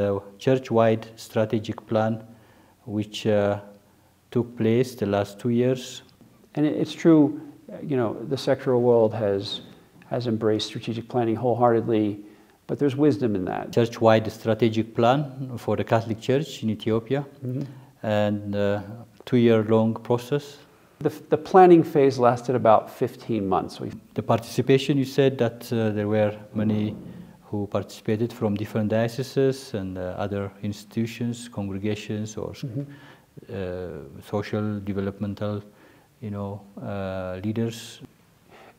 the church-wide strategic plan, which took place the last 2 years. And it's true, you know, the sectoral world has embraced strategic planning wholeheartedly, but there's wisdom in that. Church-wide strategic plan for the Catholic Church in Ethiopia, and 2-year-long process. The planning phase lasted about 15 months. The participation, you said that there were many who participated from different dioceses and other institutions, congregations, or social, developmental, leaders.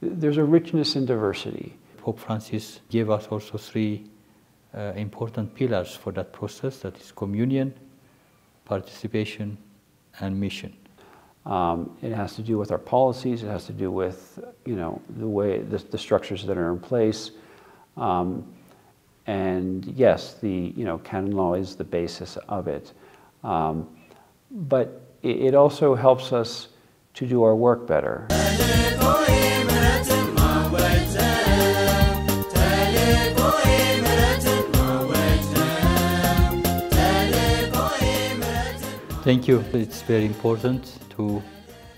There's a richness in diversity. Pope Francis gave us also 3 important pillars for that process, that is communion, participation, and mission. It has to do with our policies, it has to do with, the way, the structures that are in place. And yes, the canon law is the basis of it. But it also helps us to do our work better. Thank you. It's very important to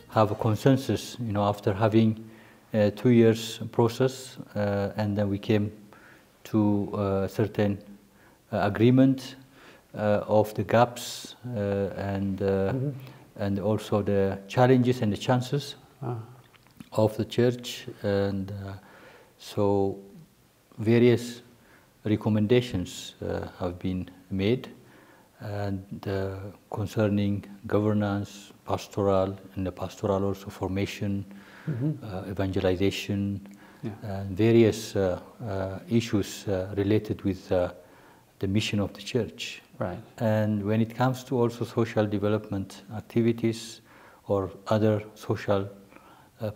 have a consensus, after having a 2 years process, and then we came to a certain agreement of the gaps and also the challenges and the chances of the church, and so various recommendations have been made, and concerning governance, pastoral, and the pastoral also formation, evangelization, and various issues related with the mission of the church. Right. And when it comes to also social development activities or other social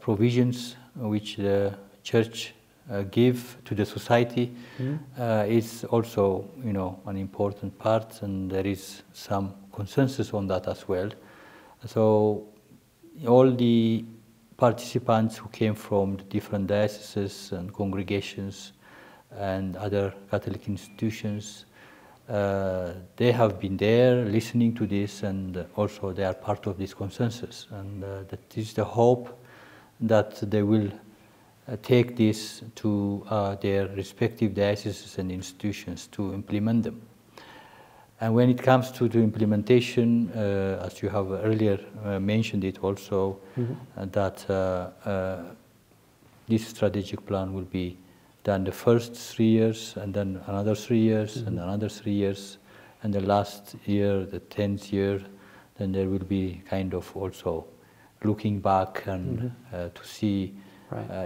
provisions which the church give to the society, is also, an important part, and there is some consensus on that as well. So all the participants who came from the different dioceses and congregations and other Catholic institutions, they have been there listening to this, and also they are part of this consensus, and that is the hope that they will take this to their respective dioceses and institutions to implement them. And when it comes to the implementation, as you have earlier mentioned it also, that this strategic plan will be done the first 3 years, and then another 3 years, and another 3 years, and the last year, the 10th year, then there will be kind of also looking back and to see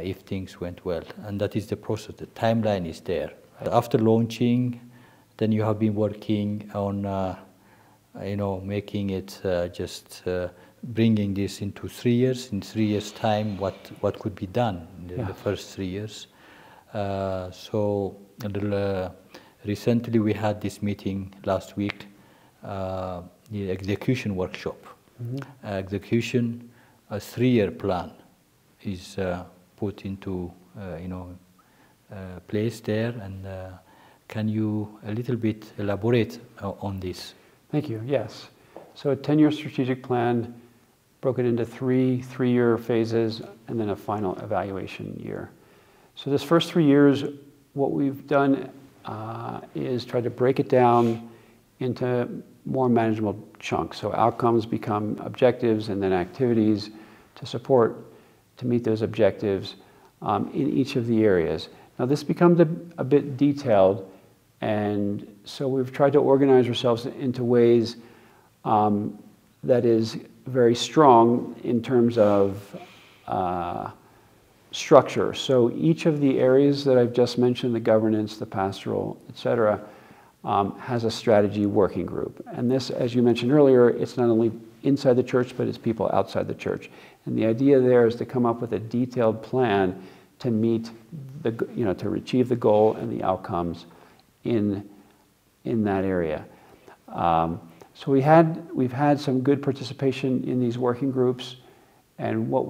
if things went well. And that is the process. The timeline is there. Right. After launching, then you have been working on, making it bringing this into 3 years. In 3 years' time, what could be done in the first 3 years? So recently we had this meeting last week, the execution workshop. Execution, a 3-year plan is put into place there, and can you a little bit elaborate on this? Thank you. Yes. So a 10-year strategic plan, broken into 3-year phases, and then a final evaluation year. So this first 3 years, what we've done is try to break it down into more manageable chunks. So outcomes become objectives, and then activities to support, to meet those objectives in each of the areas. Now this becomes a bit detailed, and so we've tried to organize ourselves into ways that is very strong in terms of structure. So each of the areas that I've just mentioned, the governance, the pastoral, etc., has a strategy working group. And this, as you mentioned earlier, it's not only inside the church, but it's people outside the church. And the idea there is to come up with a detailed plan to meet to achieve the goal and the outcomes in that area. So we've had some good participation in these working groups, and what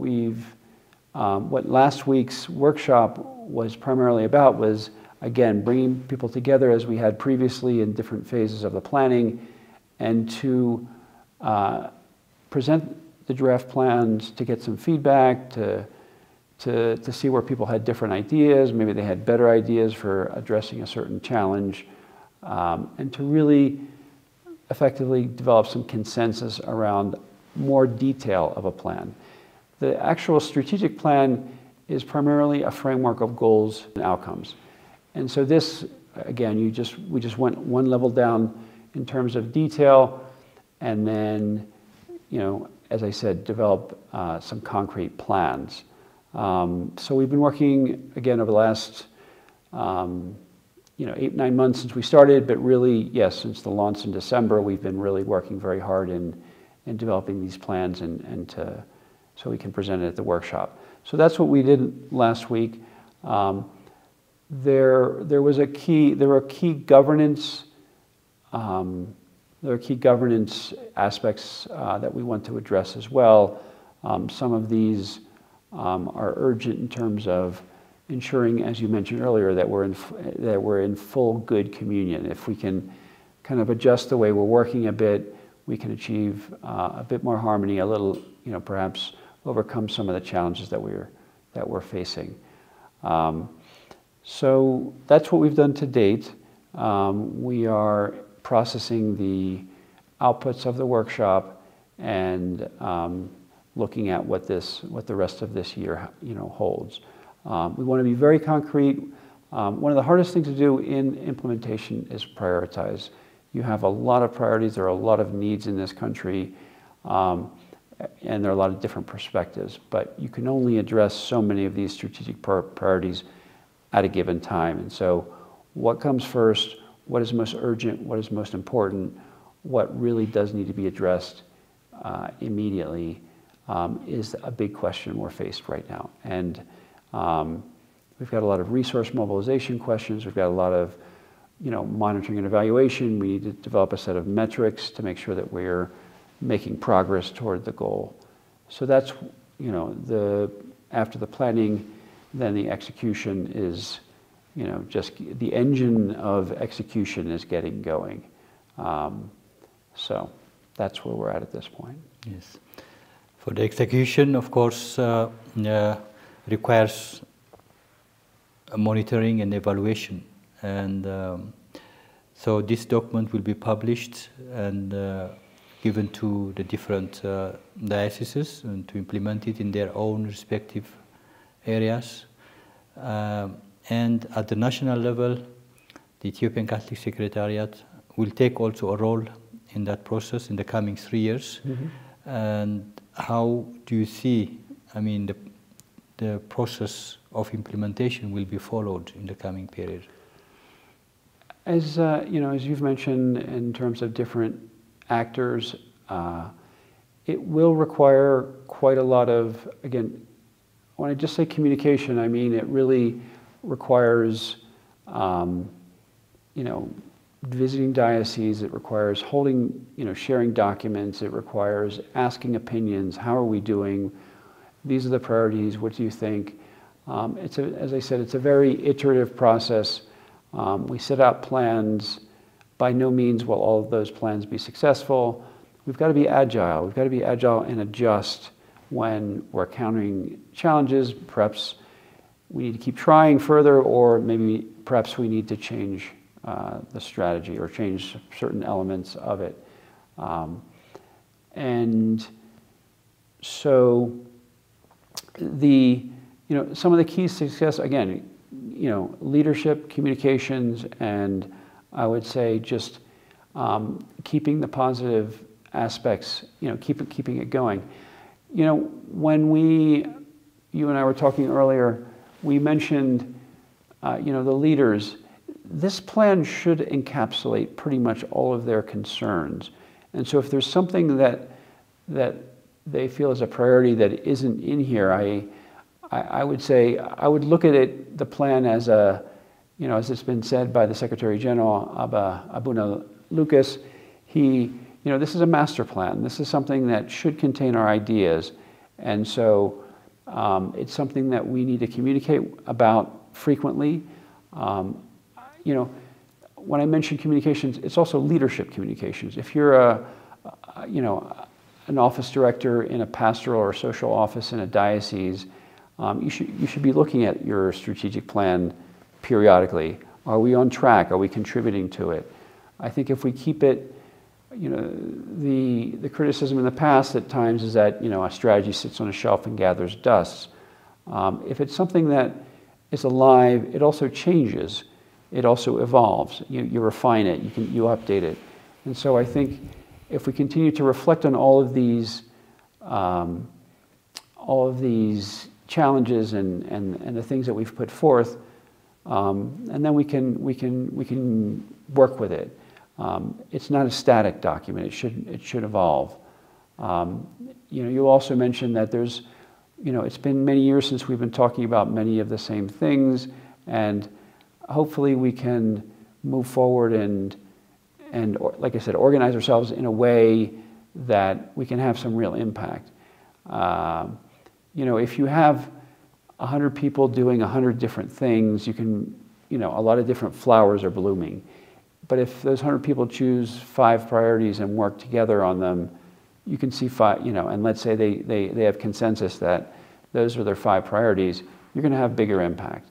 last week's workshop was primarily about was again, bringing people together as we had previously in different phases of the planning, and to present the draft plans, to get some feedback, to see where people had different ideas, maybe they had better ideas for addressing a certain challenge, and to really effectively develop some consensus around more detail of a plan. The actual strategic plan is primarily a framework of goals and outcomes. And so this, again, we just went one level down in terms of detail, and then, you know, as I said, develop some concrete plans. So we've been working, again, over the last, you know, 8-9 months since we started, but really, yes, since the launch in December, we've been really working very hard in developing these plans so we can present it at the workshop. So that's what we did last week. There were key governance aspects that we want to address as well. Some of these are urgent in terms of ensuring, as you mentioned earlier, that we're in full good communion. If we can kind of adjust the way we're working a bit, we can achieve a bit more harmony, a little, you know, perhaps overcome some of the challenges that we're facing. So that's what we've done to date. We are processing the outputs of the workshop and looking at what the rest of this year, you know, holds. We want to be very concrete. One of the hardest things to do in implementation is prioritize. You have a lot of priorities. There are a lot of needs in this country, and there are a lot of different perspectives. But you can only address so many of these strategic priorities at a given time. And so what comes first, what is most urgent, what is most important, what really does need to be addressed immediately is a big question we're faced right now. And we've got a lot of resource mobilization questions. We've got a lot of, you know, monitoring and evaluation. We need to develop a set of metrics to make sure that we're making progress toward the goal. So that's, you know, after the planning, then the execution is, you know, just the engine of execution is getting going. So that's where we're at this point. Yes. For the execution, of course, requires monitoring and evaluation. And so this document will be published and given to the different dioceses and to implement it in their own respective areas. And at the national level, the Ethiopian Catholic Secretariat will take also a role in that process in the coming 3 years. Mm-hmm. And how do you see, I mean, the process of implementation will be followed in the coming period? As you know, as you've mentioned, in terms of different actors, it will require quite a lot of, again, when I just say communication, I mean it really requires, you know, visiting dioceses. It requires holding, you know, sharing documents. It requires asking opinions. How are we doing? These are the priorities. What do you think? As I said, it's a very iterative process. We set out plans. By no means will all of those plans be successful. We've got to be agile. We've got to be agile and adjust when we're encountering challenges. Perhaps we need to keep trying further, or maybe perhaps we need to change the strategy or change certain elements of it. And so some of the keys to success, again, you know, leadership, communications, and I would say just keeping the positive aspects, you know, keeping it going. You know, when you and I were talking earlier, we mentioned, you know, the leaders. This plan should encapsulate pretty much all of their concerns. And so if there's something that they feel is a priority that isn't in here, I would say, I would look at it, the plan as a, you know, as it's been said by the Secretary General, Abuna Lucas, you know, this is a master plan. This is something that should contain our ideas. And so it's something that we need to communicate about frequently. you know, when I mention communications, it's also leadership communications. If you're you know, an office director in a pastoral or social office in a diocese, you should be looking at your strategic plan periodically. Are we on track? Are we contributing to it? I think if we keep it, you know, the criticism in the past at times is that, you know, a strategy sits on a shelf and gathers dust. If it's something that is alive, it also changes. It also evolves. You refine it. You update it. And so I think if we continue to reflect on all of these challenges and the things that we've put forth, and then we can work with it. It's not a static document. It should evolve. You know, you also mentioned that there's, you know, it's been many years since we've been talking about many of the same things, and hopefully we can move forward and like I said, organize ourselves in a way that we can have some real impact. You know, if you have 100 people doing 100 different things, you can, you know, a lot of different flowers are blooming. But if those 100 people choose 5 priorities and work together on them, you can see 5, you know, and let's say they have consensus that those are their 5 priorities, you're going to have bigger impact.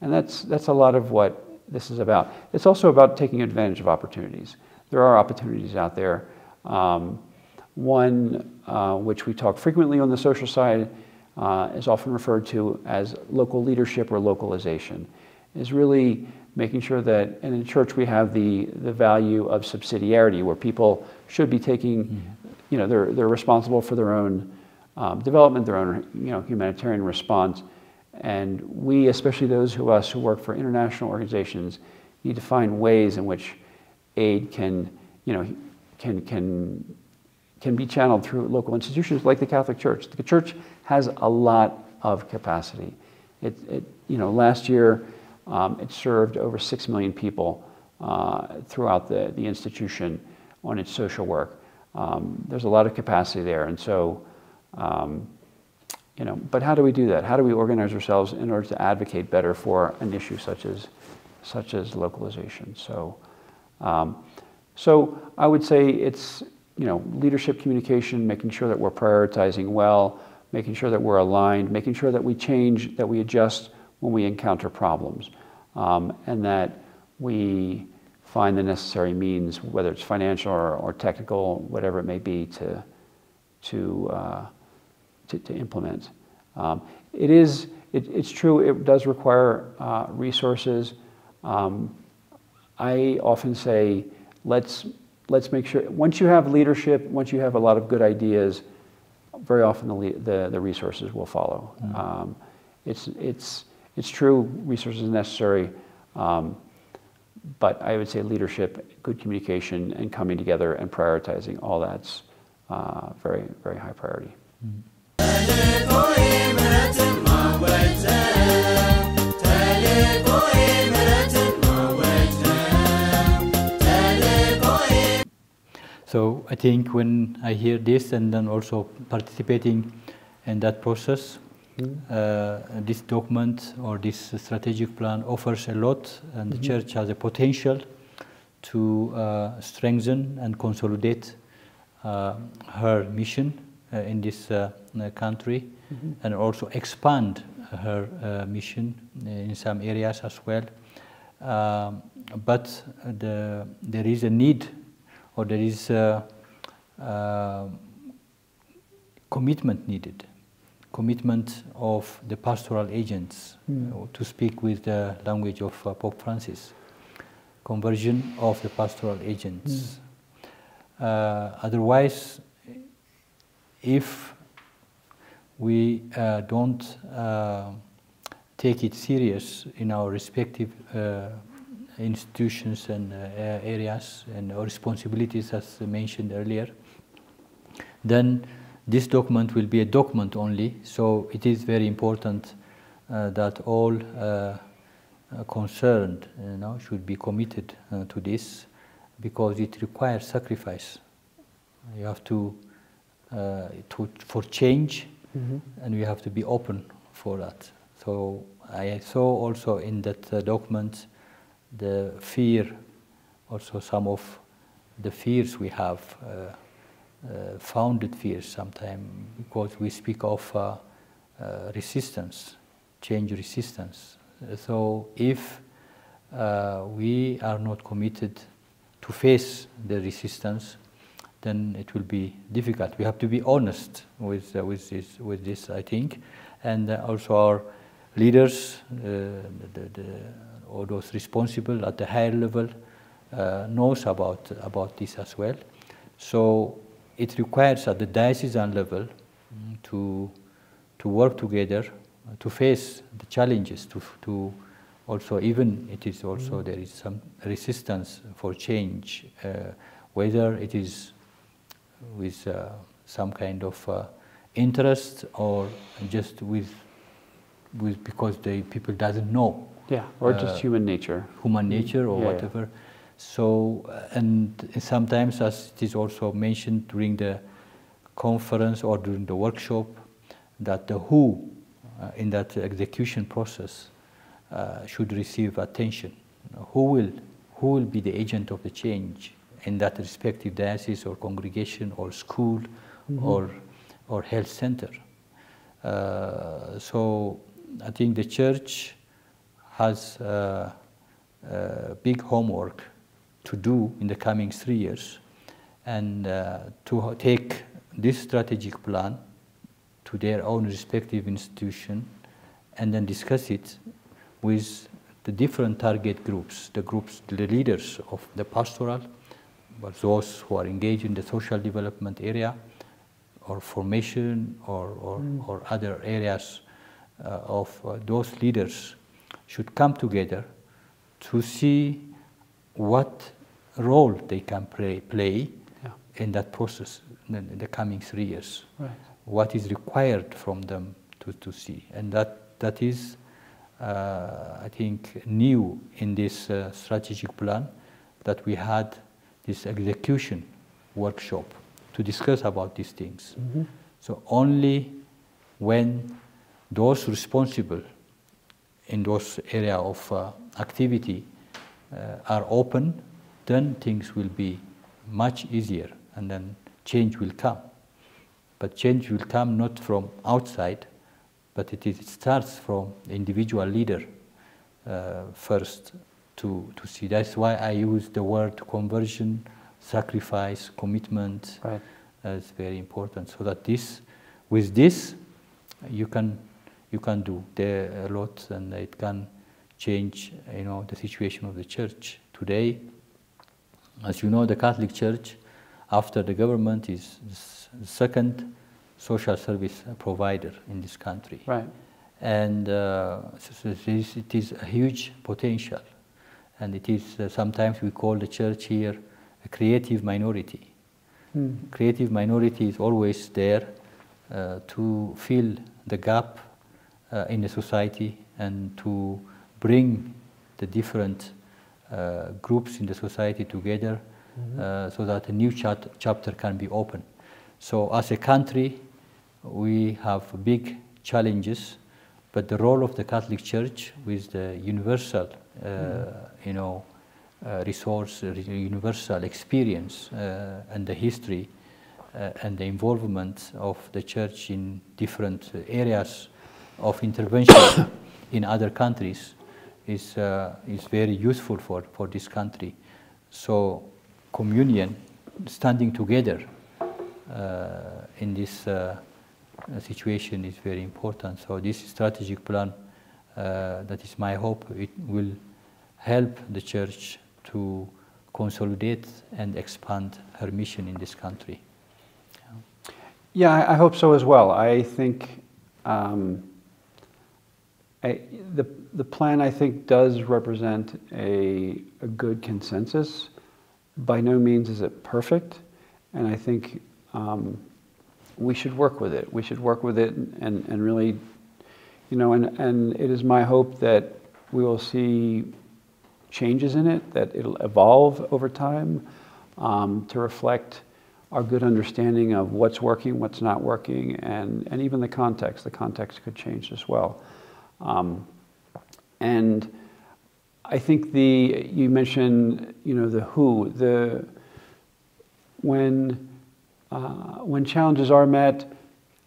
And that's a lot of what this is about. It's also about taking advantage of opportunities. There are opportunities out there. One which we talk frequently on the social side is often referred to as local leadership or localization, is really making sure that, and in church we have the value of subsidiarity, where people should be taking, you know, they're responsible for their own development, their own, you know, humanitarian response. And we, especially those of us who work for international organizations, need to find ways in which aid can, you know, can be channeled through local institutions like the Catholic Church. The Church has a lot of capacity. You know, last year it served over 6 million people throughout the institution on its social work. There's a lot of capacity there, and so, you know, but how do we do that? How do we organize ourselves in order to advocate better for an issue such as localization? So, so I would say it's, you know, leadership communication, making sure that we're prioritizing well, making sure that we're aligned, making sure that we change, that we adjust when we encounter problems, and that we find the necessary means, whether it's financial or technical, whatever it may be, to implement. It's true, it does require resources. I often say, let's make sure, once you have leadership, once you have a lot of good ideas, very often the resources will follow. It's true, resources are necessary, but I would say leadership, good communication, and coming together and prioritizing, all that's very, very high priority. So I think when I hear this and then also participating in that process, this document or this strategic plan offers a lot, and the Church has a potential to strengthen and consolidate her mission in this country, and also expand her mission in some areas as well. But there is a need, or there is commitment needed. Commitment of the pastoral agents, to speak with the language of Pope Francis. Conversion of the pastoral agents. Otherwise, if we don't take it serious in our respective institutions and areas and our responsibilities, as mentioned earlier, then this document will be a document only. So it is very important that all concerned, you know, should be committed to this, because it requires sacrifice. You have to for change, and we have to be open for that. So I saw also in that document the fear, also some of the fears we have, founded fears sometimes, because we speak of resistance, change resistance. So if we are not committed to face the resistance, then it will be difficult. We have to be honest with this, I think, and also our leaders, or those responsible at the higher level, knows about this as well. So it requires at the diocesan level to work together to face the challenges, to also, even it is also there is some resistance for change, whether it is with some kind of interest or just with because the people doesn't know. Yeah, or just human nature. Human nature or whatever. Yeah. So, and sometimes, as it is also mentioned during the conference or during the workshop, that the who in that execution process should receive attention. Who will be the agent of the change in that respective diocese or congregation or school or health center? So I think the church has big homework to do in the coming 3 years, and to take this strategic plan to their own respective institution and then discuss it with the different target groups, the leaders of the pastoral, but those who are engaged in the social development area or formation or other areas of those leaders should come together to see what role they can play in that process in the coming 3 years. Right. What is required from them to see, and that is, I think, new in this strategic plan, that we had this execution workshop to discuss about these things. So only when those responsible in those area of activity are open, then things will be much easier, and then change will come. But change will come not from outside, but it starts from the individual leader first to see. That's why I use the word conversion, sacrifice, commitment. Right. It's very important, so that with this, you can do a lot, and it can change, the situation of the church today. As you know, the Catholic Church, after the government, is the second social service provider in this country. Right. And it is a huge potential, and it is sometimes we call the church here a creative minority. Creative minority is always there to fill the gap in the society and to bring the different groups in the society together so that a new chapter can be opened. So as a country, we have big challenges, but the role of the Catholic Church with the universal, resource, universal experience and the history and the involvement of the Church in different areas of intervention in other countries is very useful for this country. So communion, standing together in this situation is very important. So this strategic plan, that is my hope, it will help the Church to consolidate and expand her mission in this country. Yeah, I hope so as well. I think the plan, I think, does represent a good consensus. By no means is it perfect, and I think we should work with it. We should work with it and really, and it is my hope that we will see changes in it, that it'll evolve over time to reflect our good understanding of what's working, what's not working, and even the context. The context could change as well. And I think you mentioned, the who, when challenges are met,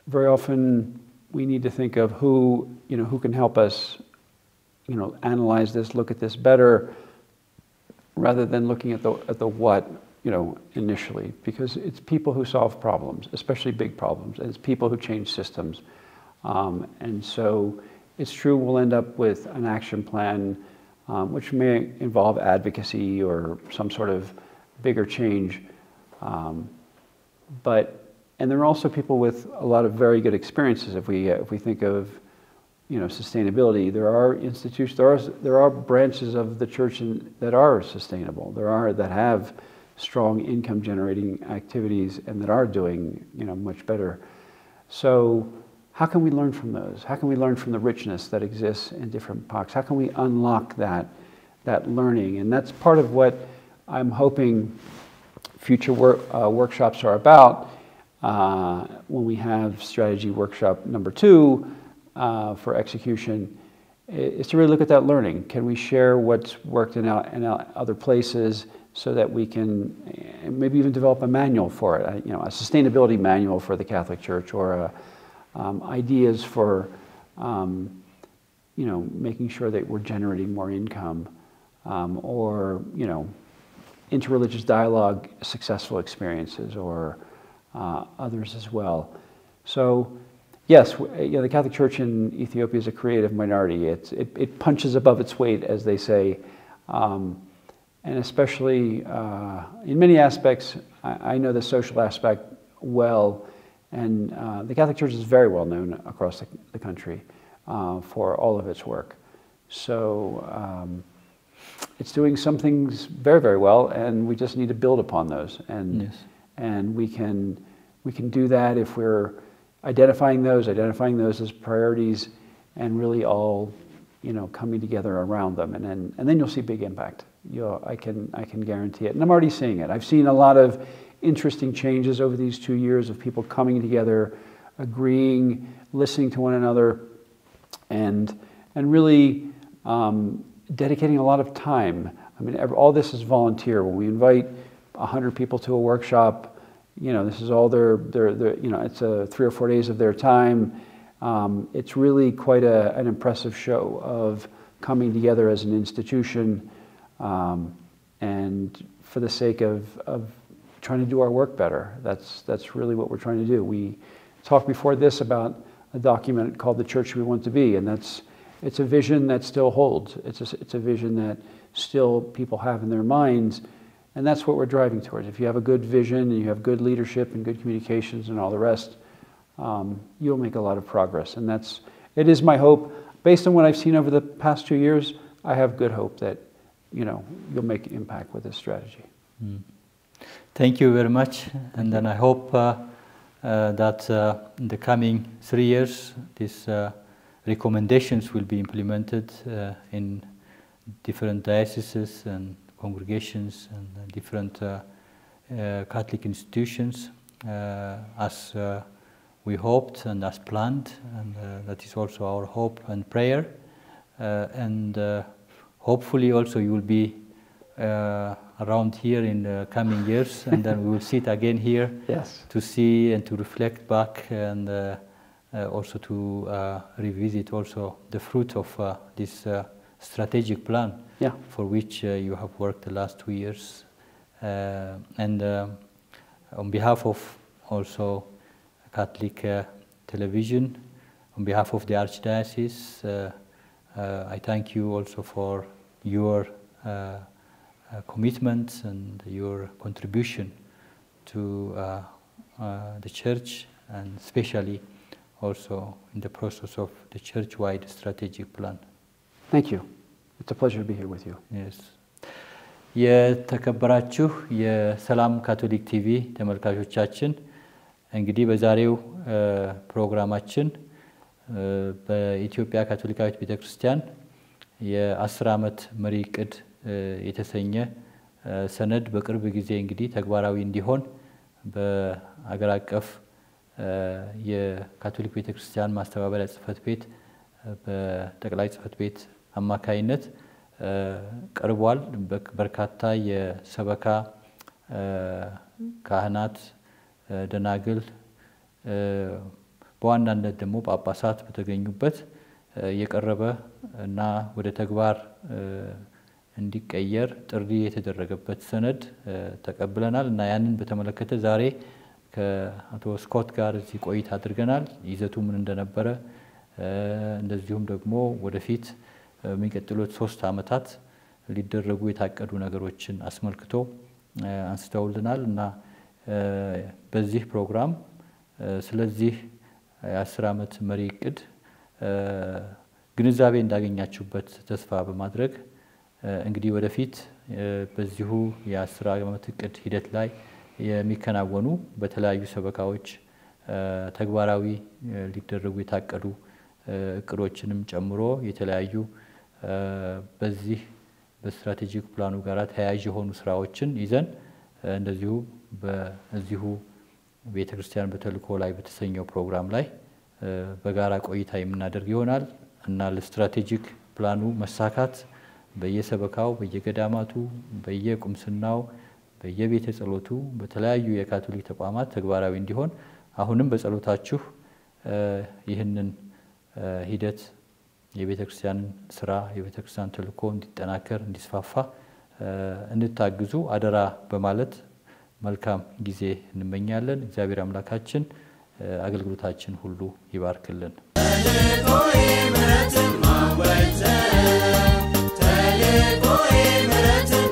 very often we need to think of who can help us, analyze this, look at this better, rather than looking at the what, initially, because it's people who solve problems, especially big problems, and it's people who change systems. And so it's true we'll end up with an action plan which may involve advocacy or some sort of bigger change. And there are also people with a lot of very good experiences. If we think of, sustainability, there are institutions, there are branches of the church that are sustainable. That have strong income generating activities and that are doing, much better. So how can we learn from those? How can we learn from the richness that exists in different Pax? How can we unlock that learning? And that's part of what I'm hoping future workshops are about. When we have strategy workshop number 2 for execution, is to really look at that learning. Can we share what's worked in other places so that we can maybe even develop a manual for it, a sustainability manual for the Catholic Church, or ideas for making sure that we're generating more income, or interreligious dialogue successful experiences, or others as well. So yes, the Catholic Church in Ethiopia is a creative minority. It punches above its weight, as they say, and especially in many aspects. I know the social aspect well. And the Catholic Church is very well known across the country for all of its work. So it's doing some things very, very well, and we just need to build upon those. And yes. And we can do that if we're identifying those as priorities, and really all coming together around them. And then you'll see big impact. I can guarantee it, and I'm already seeing it. I've seen a lot of interesting changes over these 2 years of people coming together, agreeing, listening to one another, and really dedicating a lot of time. I mean, all this is volunteer. When we invite 100 people to a workshop, this is all their it's 3 or 4 days of their time. It's really quite an impressive show of coming together as an institution, and for the sake of trying to do our work better. That's really what we're trying to do. We talked before this about a document called The Church We Want to Be, and it's a vision that still holds. It's a vision that still people have in their minds, and that's what we're driving towards. If you have a good vision and you have good leadership and good communications and all the rest, you'll make a lot of progress. And it is my hope, based on what I've seen over the past 2 years, I have good hope that you'll make impact with this strategy. Mm. Thank you very much, and then I hope that in the coming 3 years, these recommendations will be implemented in different dioceses and congregations and different Catholic institutions, as we hoped and as planned, and that is also our hope and prayer. And hopefully also you will be around here in the coming years, and then we will sit again here. Yes. To see and to reflect back, and also to revisit also the fruit of this strategic plan, yeah, for which you have worked the last 2 years. And on behalf of also Catholic Television, on behalf of the Archdiocese, I thank you also for your commitment and your contribution to the Church, and especially also in the process of the church-wide strategic plan. Thank you. It's a pleasure to be here with you. Yes. የተከበራችሁ የሰላም ካቶሊክ ቲቪ ተመልካቾቻችን እንግዲህ በዛሬው ፕሮግራማችን በኢትዮጵያ ካቶሊካዊት ቤተክርስቲያን የ10 ዓመት መሪ ዕቅድ የተሰኘ ሰነድ በቅርብ ጊዜ እንግዲህ ተግባራዊ እንዲሆን በአገር አቀፍ የካቶሊክ ቤተክርስቲያን ማስተባበሪያ ጽሕፈት ቤት በጠቅላይ ጽሕፈት ቤት አማካይነት ቀርቧል በርካታ የሰበካ ካህናት ደናግል በዋናነት ደግሞ ጳጳሳት በተገኙበት የቀረበ እና ወደ ተግባር እንዲቀየር ጥሪ የተደረገበት ሰነድ ተቀብለናል እና ያንን በተመለከተ ዛሬ ከአቶ እስኮት ጋር እዚህ ቆይታ አድርገናል ይዘቱ ምን እንደነበረ እንደዚሁም ደግሞ ወደፊት የሚቀጥሉት 3 ዓመታት ሊደረጉ የታቀዱ ነገሮችን አስመልክቶ አንስተውልናል እና በዚህ ፕሮግራም ስለዚህ የ10 ዓመት መሪ እቅድ ግንዛቤ እንዳገኛችሁበት ተስፋ በማድረግ እንግዲህ ወደፊት በዚሁ የ10 ዓመት እቅድ ሂደት ላይ የሚከናወኑ በተለያዩ ሰበካዎች ተግባራዊ ሊደረጉ የታቀዱ እቅዶችንም ጨምሮ የተለያዩ በዚህ በስትራቴጂክ ፕላኑ ጋር ተያያዥ የሆኑ ስራዎችን ይዘን እንደዚሁ በዚሁ ቤተክርስቲያን በተልዕኮ ላይ በተሰኘው ፕሮግራም ላይ በጋራ ቆይታ የምናደርግ ይሆናል እና ለስትራቴጂክ ፕላኑ መሳካት በየሰበካው በየገዳማቱ በየቁምስናው በየቤተ ጸሎቱ በተለያዩ የካቶሊክ ተቋማት ተግባራዊ እንዲሆን አሁንም በጸሎታችሁ ይህንን ሂደት የቤተክርስቲያን ስራ የቤተክርስቲያን ተልዕኮ እንዲጠናከር እንዲስፋፋ እንድታግዙ አደራ በማለት መልካም ጊዜ እንመኛለን እግዚአብሔር አምላካችን አገልግሎታችን ሁሉ ይባርክልን ተልዕኮዬ ምሕረትን ማወጅ ተልዕኮዬ ምሕረትን